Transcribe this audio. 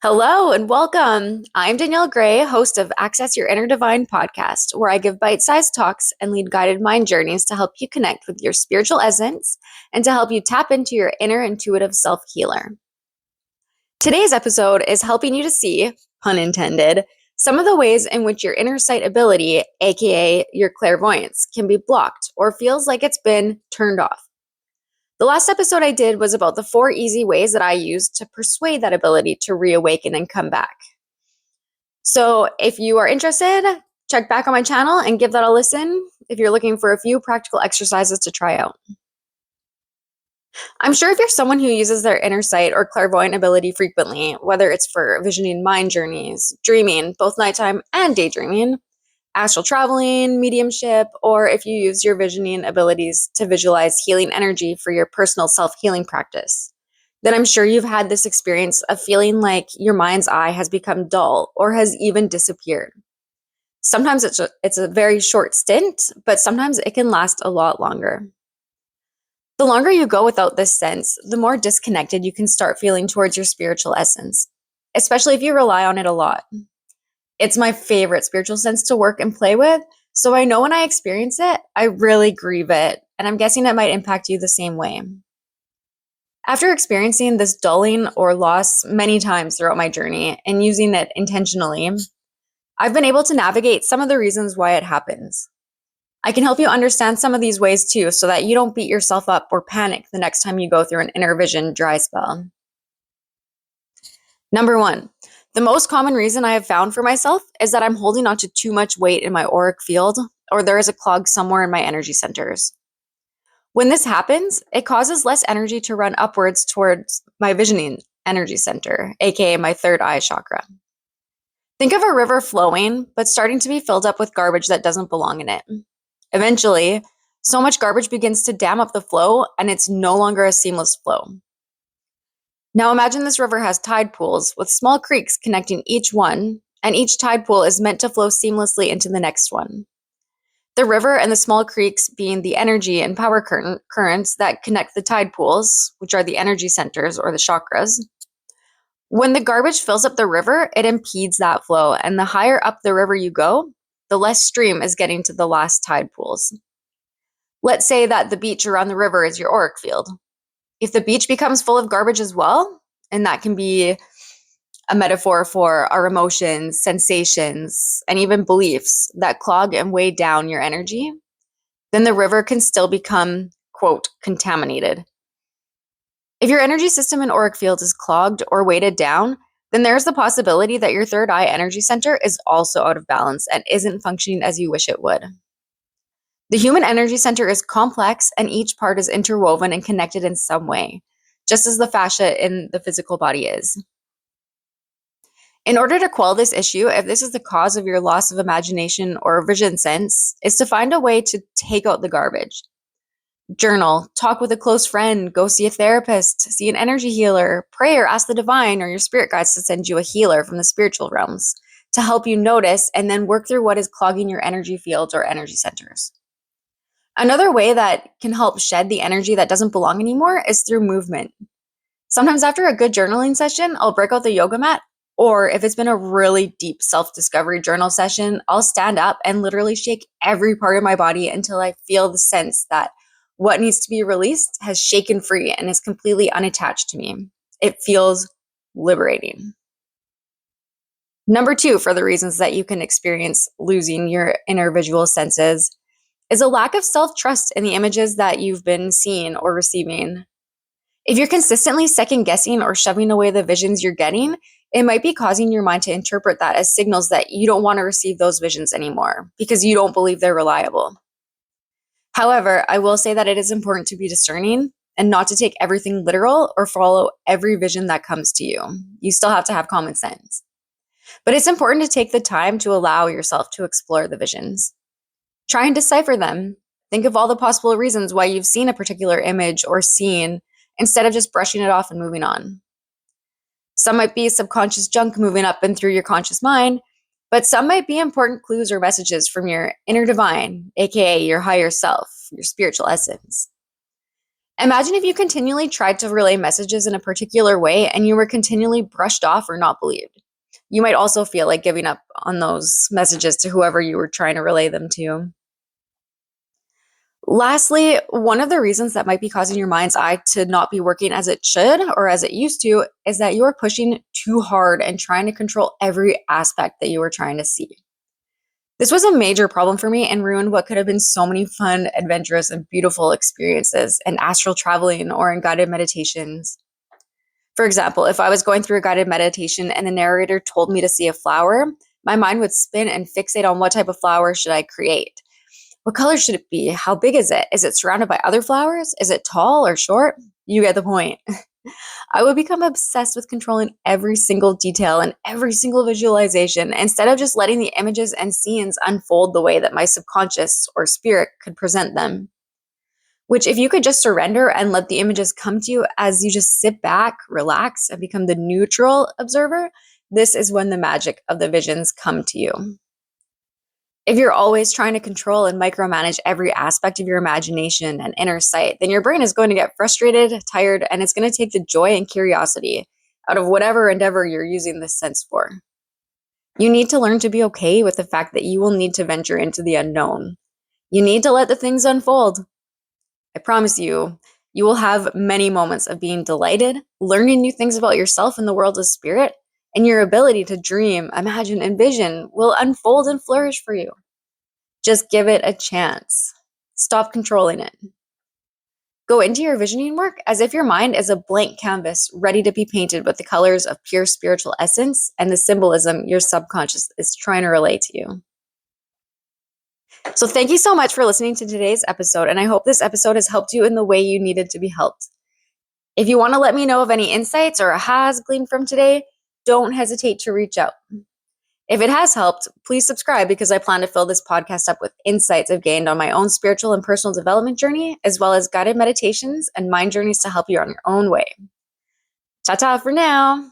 Hello and welcome. I'm Danielle Gray, host of Access Your Inner Divine podcast, where I give bite-sized talks and lead guided mind journeys to help you connect with your spiritual essence and to help you tap into your inner intuitive self-healer. Today's episode is helping you to see, pun intended, some of the ways in which your inner sight ability, aka your clairvoyance, can be blocked or feels like it's been turned off. The last episode I did was about the 4 easy ways that I use to persuade that ability to reawaken and come back. So if you are interested, check back on my channel and give that a listen if you're looking for a few practical exercises to try out. I'm sure if you're someone who uses their inner sight or clairvoyant ability frequently, whether it's for visioning mind journeys, dreaming, both nighttime and daydreaming, astral traveling, mediumship, or if you use your visioning abilities to visualize healing energy for your personal self-healing practice, then I'm sure you've had this experience of feeling like your mind's eye has become dull or has even disappeared. Sometimes it's a very short stint, but sometimes it can last a lot longer. The longer you go without this sense, the more disconnected you can start feeling towards your spiritual essence, especially if you rely on it a lot. It's my favorite spiritual sense to work and play with, so I know when I experience it, I really grieve it, and I'm guessing it might impact you the same way. After experiencing this dulling or loss many times throughout my journey and using it intentionally, I've been able to navigate some of the reasons why it happens. I can help you understand some of these ways too, so that you don't beat yourself up or panic the next time you go through an inner vision dry spell. Number 1. The most common reason I have found for myself is that I'm holding onto too much weight in my auric field, or there is a clog somewhere in my energy centers. When this happens, it causes less energy to run upwards towards my visioning energy center, aka my third eye chakra. Think of a river flowing, but starting to be filled up with garbage that doesn't belong in it. Eventually, so much garbage begins to dam up the flow, and it's no longer a seamless flow. Now imagine this river has tide pools with small creeks connecting each one, and each tide pool is meant to flow seamlessly into the next one. The river and the small creeks being the energy and power currents that connect the tide pools, which are the energy centers or the chakras. When the garbage fills up the river, it impedes that flow, and the higher up the river you go, the less stream is getting to the last tide pools. Let's say that the beach around the river is your auric field. If the beach becomes full of garbage as well, and that can be a metaphor for our emotions, sensations, and even beliefs that clog and weigh down your energy, then the river can still become, quote, contaminated. If your energy system and auric field is clogged or weighted down, then there's the possibility that your third eye energy center is also out of balance and isn't functioning as you wish it would. The human energy center is complex, and each part is interwoven and connected in some way, just as the fascia in the physical body is. In order to quell this issue, if this is the cause of your loss of imagination or vision sense, is to find a way to take out the garbage. Journal, talk with a close friend, go see a therapist, see an energy healer, pray or ask the divine or your spirit guides to send you a healer from the spiritual realms to help you notice and then work through what is clogging your energy fields or energy centers. Another way that can help shed the energy that doesn't belong anymore is through movement. Sometimes after a good journaling session, I'll break out the yoga mat, or if it's been a really deep self-discovery journal session, I'll stand up and literally shake every part of my body until I feel the sense that what needs to be released has shaken free and is completely unattached to me. It feels liberating. Number 2, for the reasons that you can experience losing your inner visual senses, is a lack of self-trust in the images that you've been seeing or receiving. If you're consistently second-guessing or shoving away the visions you're getting, it might be causing your mind to interpret that as signals that you don't want to receive those visions anymore because you don't believe they're reliable. However, I will say that it is important to be discerning and not to take everything literal or follow every vision that comes to you. You still have to have common sense. But it's important to take the time to allow yourself to explore the visions. Try and decipher them. Think of all the possible reasons why you've seen a particular image or scene instead of just brushing it off and moving on. Some might be subconscious junk moving up and through your conscious mind, but some might be important clues or messages from your inner divine, aka your higher self, your spiritual essence. Imagine if you continually tried to relay messages in a particular way and you were continually brushed off or not believed. You might also feel like giving up on those messages to whoever you were trying to relay them to. Lastly, one of the reasons that might be causing your mind's eye to not be working as it should or as it used to is that you're pushing too hard and trying to control every aspect that you were trying to see. This was a major problem for me and ruined what could have been so many fun, adventurous, and beautiful experiences in astral traveling or in guided meditations. For example, if I was going through a guided meditation and the narrator told me to see a flower, my mind would spin and fixate on what type of flower should I create. What color should it be? How big is it? Is it surrounded by other flowers? Is it tall or short? You get the point. I would become obsessed with controlling every single detail and every single visualization instead of just letting the images and scenes unfold the way that my subconscious or spirit could present them. Which, if you could just surrender and let the images come to you as you just sit back, relax, and become the neutral observer, this is when the magic of the visions come to you. If you're always trying to control and micromanage every aspect of your imagination and inner sight, then your brain is going to get frustrated, tired, and it's going to take the joy and curiosity out of whatever endeavor you're using this sense for. You need to learn to be okay with the fact that you will need to venture into the unknown. You need to let the things unfold. I promise you, you will have many moments of being delighted, learning new things about yourself and the world of spirit, and your ability to dream, imagine, and vision will unfold and flourish for you. Just give it a chance. Stop controlling it. Go into your visioning work as if your mind is a blank canvas ready to be painted with the colors of pure spiritual essence and the symbolism your subconscious is trying to relay to you. So thank you so much for listening to today's episode, and I hope this episode has helped you in the way you needed to be helped. If you want to let me know of any insights or ahas gleaned from today, don't hesitate to reach out. If it has helped, please subscribe because I plan to fill this podcast up with insights I've gained on my own spiritual and personal development journey, as well as guided meditations and mind journeys to help you on your own way. Ta-ta for now.